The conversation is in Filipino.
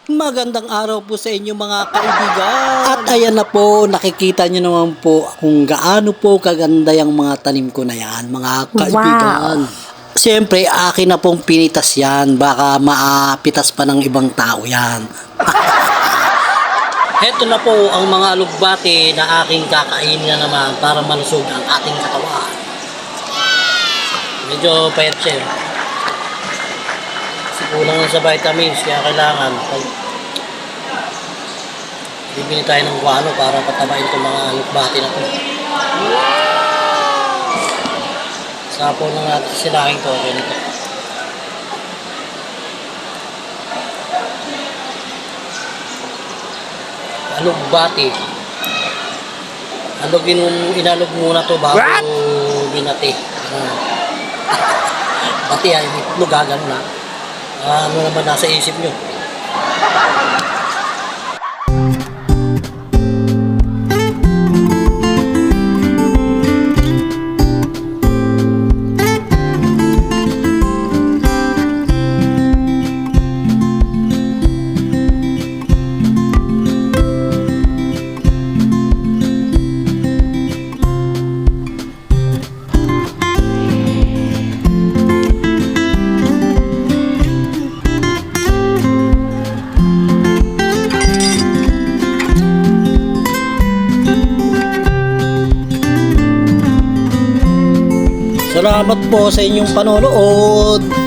Magandang araw po sa inyo mga kaibigan. At ayan na po, nakikita nyo naman po kung gaano po kaganda yung mga tanim ko na yan, mga kaibigan. Wow. Siyempre, akin na pong pinitas yan. Baka maapitas pa ng ibang tao yan. Heto na po ang mga alugbati na aking kakainin na naman para malusog ang ating katawan. Medyo payat siya. Kulang na sa vitamins, kaya kailangan bibili tayo ng guano para patabain itong mga lukbati na ito. Sapo na natin silaking to. Okay nito. Alugbati. Inalog muna to bago binati. Bati ay itlog gagano na. Ano naman nasa isip nyo? Salamat po sa inyong panonood.